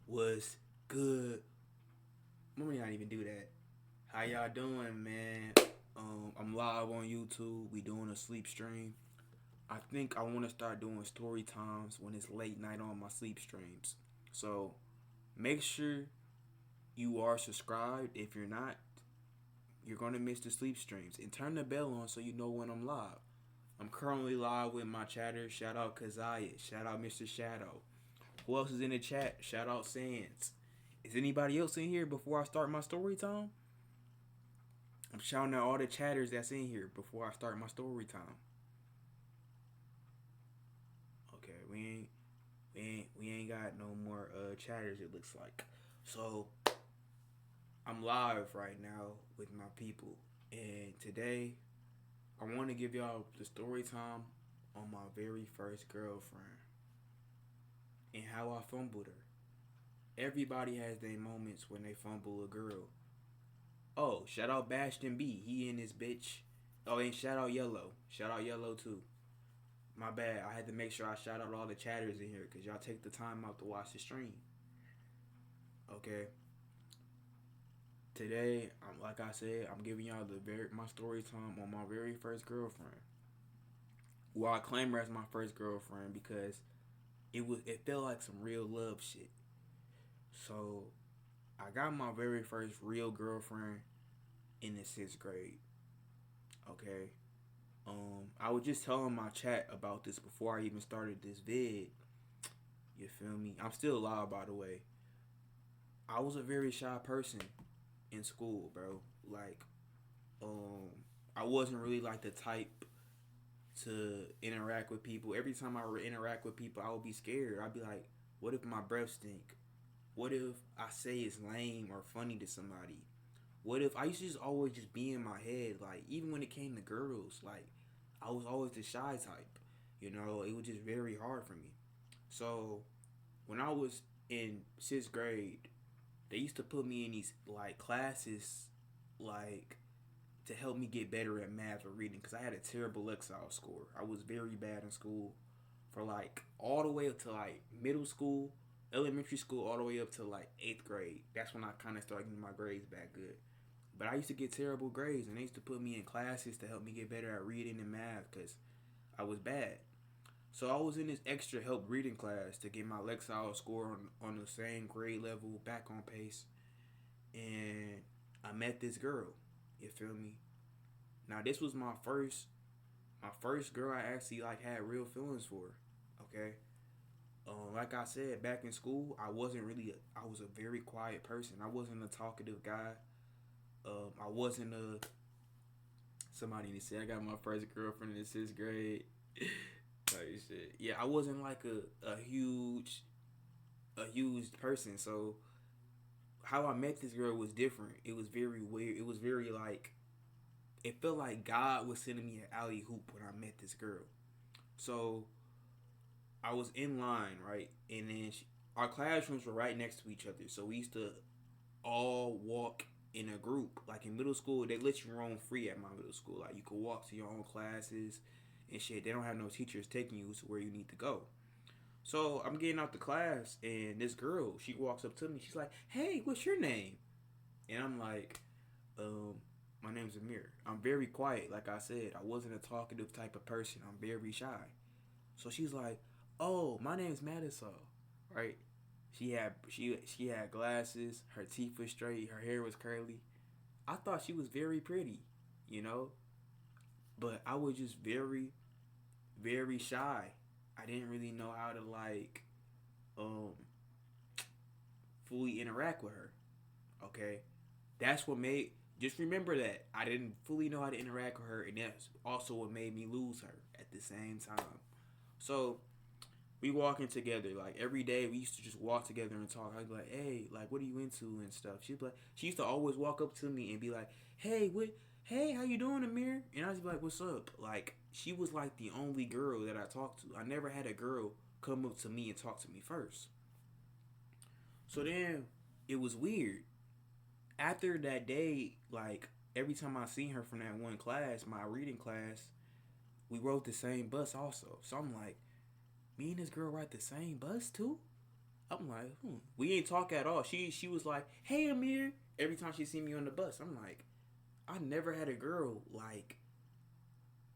Was good. Let me not even do that. How y'all doing, man? I'm live on YouTube. We doing a sleep stream. I think I want to start doing story times when it's late night on my sleep streams. So make sure you are subscribed. If you're not, you're gonna miss the sleep streams. And turn the bell on so you know when I'm live. I'm currently live with my chatter. Shout out Kazaya. Shout out Mr. Shadow. Who else is in the chat? Shout out Sands. Is anybody else in here before I start my story time? I'm shouting out all the chatters that's in here before I start my story time. Okay, we ain't got no more chatters. It looks like. So I'm live right now with my people, and today I want to give y'all the story time on my very first girlfriend and how I fumbled her. Everybody has their moments when they fumble a girl. Oh, shout out Bastion B. He and his bitch. Oh, and shout out Yellow. Shout out Yellow too. My bad. I had to make sure I shout out all the chatters in here because y'all take the time out to watch the stream. Okay. Today, like I said, I'm giving y'all my story time on my very first girlfriend. Well, I claim her as my first girlfriend because it felt like some real love shit. So I got my very first real girlfriend in the sixth grade. Okay. I was just telling my chat about this before I even started this vid. You feel me? I'm still alive, by the way. I was a very shy person in school, bro. Like, um, I wasn't really like the type to interact with people. Every time I would interact with people, I would be scared. I'd be like, what if my breath stink? What if I say it's lame or funny to somebody? What if I used to just always just be in my head, like even when it came to girls, like I was always the shy type. It was just very hard for me. So when I was in sixth grade, they used to put me in these like classes, like to help me get better at math or reading, because I had a terrible exile score. I was very bad in school for like all the way up to like middle school, elementary school, all the way up to like eighth grade. That's when I kind of started getting my grades back good. But I used to get terrible grades, and they used to put me in classes to help me get better at reading and math because I was bad. So I was in this extra help reading class to get my Lexile score on the same grade level, back on pace. And I met this girl. You feel me? Now this was my first girl I actually like had real feelings for. Okay. Like I said, back in school, I was a very quiet person. I wasn't a talkative guy. I wasn't a somebody to say I got my first girlfriend in the sixth grade. Like shit. Yeah, I wasn't like a huge person. So how I met this girl was different. It was very weird. It was very like it felt like God was sending me an alley hoop when I met this girl. So I was in line, right, and then our classrooms were right next to each other. So we used to all walk in a group. Like in middle school, they let you roam free at my middle school. Like you could walk to your own classes and shit. They don't have no teachers taking you to where you need to go. So I'm getting out the class, and this girl, she walks up to me. She's like, "Hey, what's your name?" And I'm like, um, "My name's Amir." I'm very quiet. Like I said, I wasn't a talkative type of person. I'm very shy. So she's like, "Oh, my name's Marisol," right? She had glasses. Her teeth was straight. Her hair was curly. I thought she was very pretty, you know, but I was just very, very shy. I didn't really know how to like um fully interact with her. Okay, that's what made. Just remember that I didn't fully know how to interact with her, and that's also what made me lose her at the same time. So we walking together like every day. We used to just walk together and talk. I'd be like, "Hey, like, what are you into and stuff?" She used to always walk up to me and be like, "Hey, Hey, how you doing, Amir?" And I was like, "What's up?" Like, she was like the only girl that I talked to. I never had a girl come up to me and talk to me first. So then it was weird. After that day, like every time I seen her from that one class, my reading class, we rode the same bus also. So I'm like, me and this girl ride the same bus too? I'm like, we ain't talk at all. She was like, hey Amir. Every time she see me on the bus, I'm like, I never had a girl like,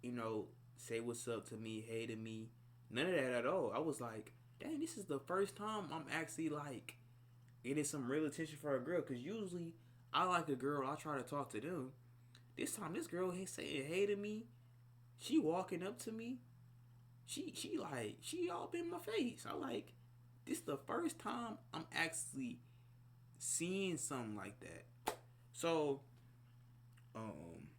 you know, say what's up to me, hey to me, none of that at all. I was like, dang, this is the first time I'm actually like getting some real attention for a girl. Cause usually I like a girl, I try to talk to them. This time, this girl saying hey to me. She walking up to me. She all up in my face. I like, this the first time I'm actually seeing something like that. So, um,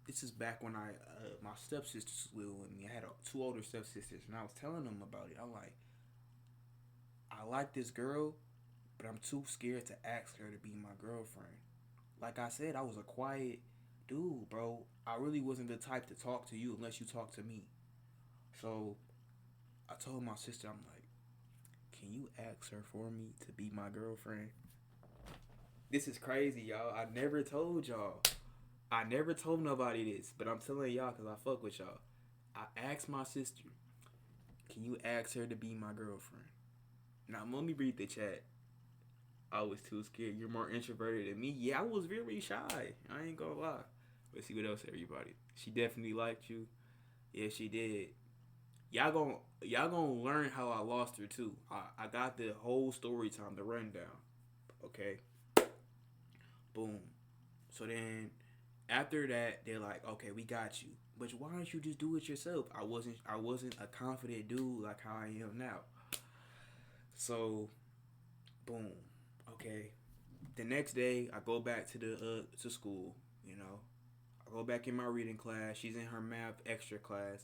this is back when my stepsisters was with me. I had two older stepsisters, and I was telling them about it. I'm like, I like this girl, but I'm too scared to ask her to be my girlfriend. Like I said, I was a quiet dude, bro. I really wasn't the type to talk to you unless you talk to me. So I told my sister, I'm like, can you ask her for me to be my girlfriend? This is crazy, y'all. I never told y'all. I never told nobody this, but I'm telling y'all because I fuck with y'all. I asked my sister, can you ask her to be my girlfriend? Now, let me read the chat. I was too scared. You're more introverted than me. Yeah, I was very shy. I ain't gonna lie. Let's see what else, everybody. She definitely liked you. Yeah, she did. Y'all gonna learn how I lost her too. I got the whole story time, the rundown. Okay. Boom. So then after that, they're like, okay, we got you. But why don't you just do it yourself? I wasn't a confident dude like how I am now. So boom. Okay. The next day I go back to the to school, you know. I go back in my reading class. She's in her math extra class.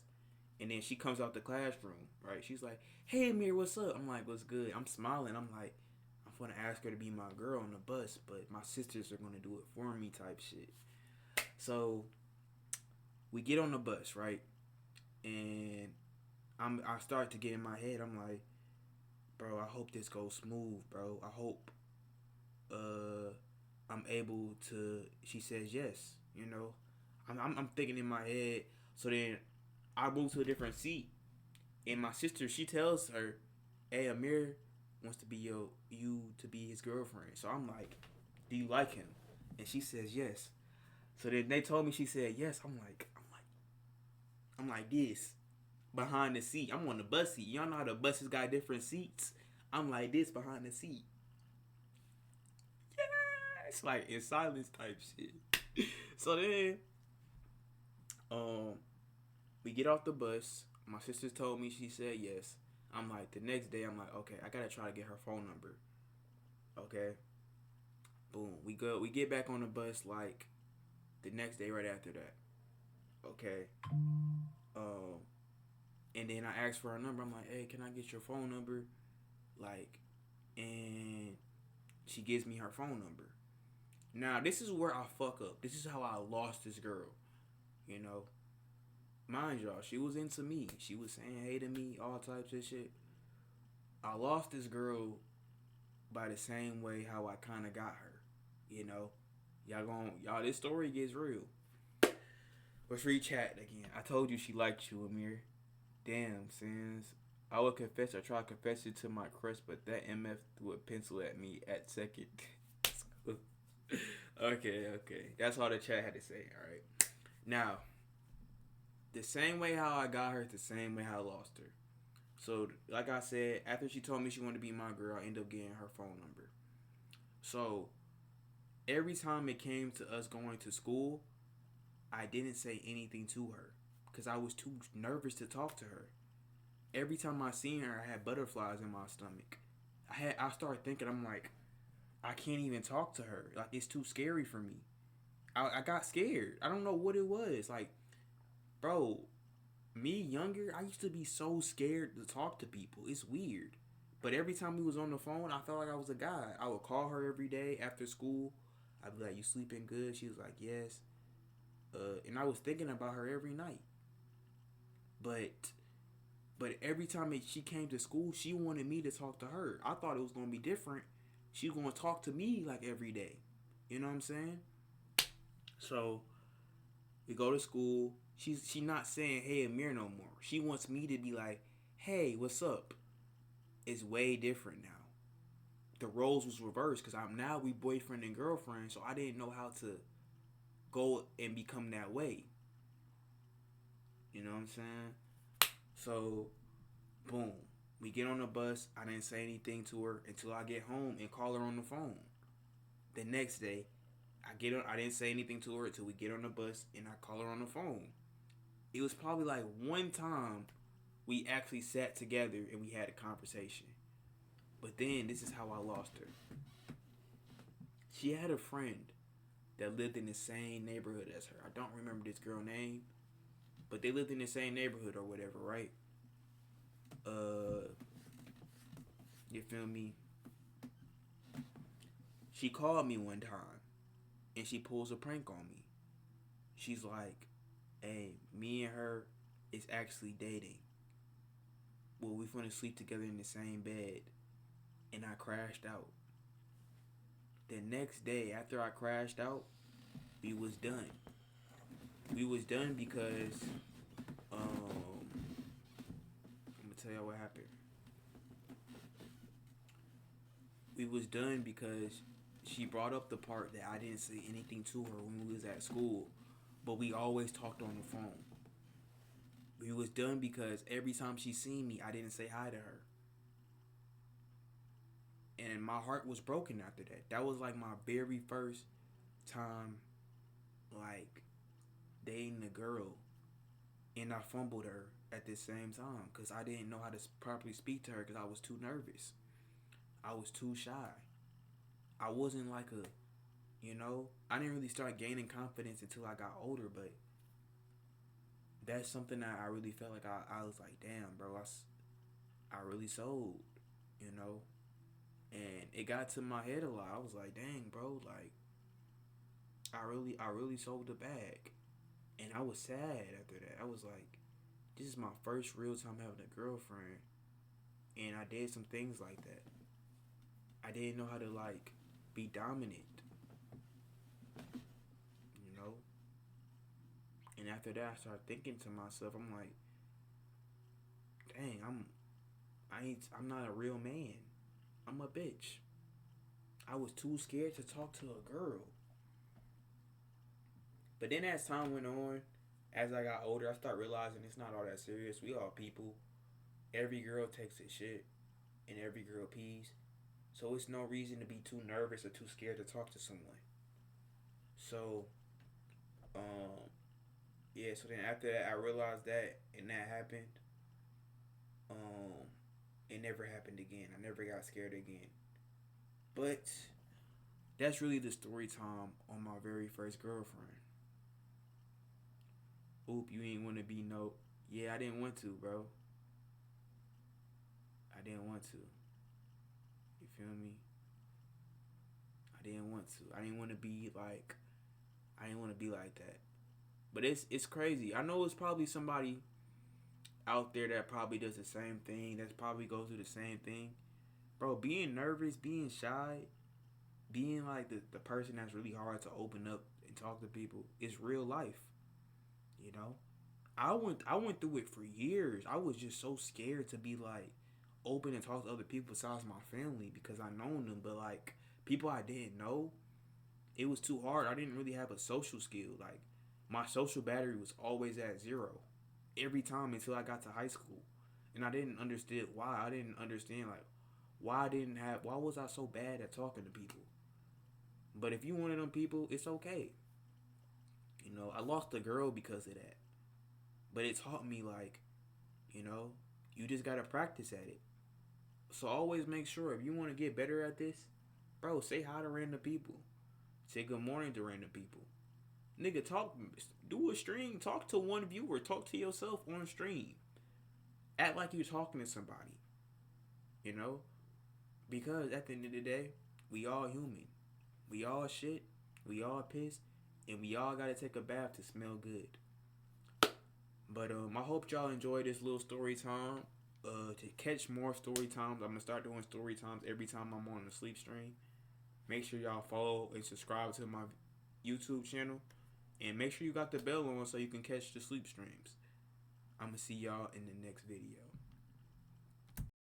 And then she comes out the classroom, right? She's like, hey, Amir, what's up? I'm like, what's good? I'm smiling. I'm like, I'm going to ask her to be my girl on the bus, but my sisters are going to do it for me type shit. So we get on the bus, right? And I start to get in my head. I'm like, bro, I hope this goes smooth, bro. I hope I'm able to. She says yes, you know. I'm thinking in my head. So then I move to a different seat. And my sister, she tells her, hey, Amir wants to be you to be his girlfriend. So I'm like, do you like him? And she says yes. So then they told me she said yes. I'm like this behind the seat. I'm on the bus seat. Y'all know how the buses got different seats. I'm like this behind the seat. Yeah, it's like in silence type shit. So then, um, we get off the bus. My sister told me she said yes. I'm like, the next day, I'm like, okay, I gotta try to get her phone number. Okay. Boom. We go. We get back on the bus like the next day, right after that. Okay. Um, and then I asked for her number. I'm like, hey, can I get your phone number? Like, and she gives me her phone number. Now, this is where I fuck up. This is how I lost this girl. You know, mind y'all, she was into me. She was saying hey to me, all types of shit. I lost this girl by the same way how I kind of got her. You know, y'all. This story gets real. Let's read chat again. I told you she liked you, Amir. Damn, sins. I would confess. I tried confessing to my crush, but that MF threw a pencil at me at second. Okay. That's all the chat had to say. All right. Now, the same way how I got her, the same way how I lost her. So, like I said, after she told me she wanted to be my girl, I ended up getting her phone number. So, every time it came to us going to school, I didn't say anything to her because I was too nervous to talk to her. Every time I seen her, I had butterflies in my stomach. I started thinking, I'm like, I can't even talk to her. Like, it's too scary for me. I got scared. I don't know what it was. Like, bro, me younger, I used to be so scared to talk to people. It's weird. But every time we was on the phone, I felt like I was a guy. I would call her every day after school. I'd be like, you sleeping good? She was like, yes. And I was thinking about her every night. But every time she came to school, she wanted me to talk to her. I thought it was going to be different. She was going to talk to me like every day. You know what I'm saying? So we go to school. She not saying, hey, Amir no more. She wants me to be like, hey, what's up? It's way different now. the roles was reversed because I'm now we boyfriend and girlfriend, so I didn't know how to go and become that way. You know what I'm saying? So, boom, we get on the bus. I didn't say anything to her until I get home and call her on the phone. The next day, I didn't say anything to her until we get on the bus and I call her on the phone. It was probably like one time we actually sat together and we had a conversation. But then this is how I lost her. She had a friend that lived in the same neighborhood as her. I don't remember this girl's name, but they lived in the same neighborhood or whatever, right? You feel me? She called me one time and she pulls a prank on me. She's like, "Hey, me and her is actually dating. Well, we finna sleep together in the same bed." And I crashed out. The next day after I crashed out, we was done. We was done because I'm gonna tell y'all what happened. We was done because she brought up the part that I didn't say anything to her when we was at school, but we always talked on the phone. We was done because every time she seen me, I didn't say hi to her. And my heart was broken after that. That was like my very first time, like, dating a girl. And I fumbled her at the same time because I didn't know how to properly speak to her because I was too nervous. I was too shy. I wasn't like I didn't really start gaining confidence until I got older, but that's something that I really felt like I was like, damn, bro, I really sold, you know? And it got to my head a lot. I was like, dang, bro, like, I really sold the bag. And I was sad after that. I was like, this is my first real time having a girlfriend. And I did some things like that. I didn't know how to, like, be dominant. You know? And after that, I started thinking to myself, I'm like, dang, I'm not a real man. I'm a bitch. I was too scared to talk to a girl. But then as time went on, as I got older, I started realizing it's not all that serious. We all people. Every girl takes a shit, and every girl pees. So it's no reason to be too nervous or too scared to talk to someone. So, yeah. So then after that, I realized that, and that happened. Um, it never happened again. I never got scared again. But that's really the story time on my very first girlfriend. Oop, you ain't want to be no. Yeah, I didn't want to, bro. I didn't want to. You feel me? I didn't want to. I didn't want to be like. I didn't want to be like that. But it's crazy. I know it's probably somebody out there that probably does the same thing. That probably goes through the same thing. Bro, being nervous, being shy, being like the person that's really hard to open up and talk to people is real life. You know? I went through it for years. I was just so scared to be like open and talk to other people besides my family because I known them, but like people I didn't know, it was too hard. I didn't really have a social skill. Like my social battery was always at zero every time until I got to high school. And I didn't understand why. I didn't understand like why was I so bad at talking to people? But if you one of them people, it's okay. You know, I lost a girl because of that. But it taught me like, you know, you just gotta practice at it. So always make sure if you want to get better at this, bro, say hi to random people. Say good morning to random people. Nigga, do a stream. Talk to one viewer. Talk to yourself on stream. Act like you're talking to somebody. You know? Because at the end of the day, we all human. We all shit. We all piss. And we all gotta take a bath to smell good. But I hope y'all enjoyed this little story time. To catch more story times, I'm gonna start doing story times every time I'm on the sleep stream. Make sure y'all follow and subscribe to my YouTube channel, and make sure you got the bell on so you can catch the sleep streams. I'm gonna see y'all in the next video.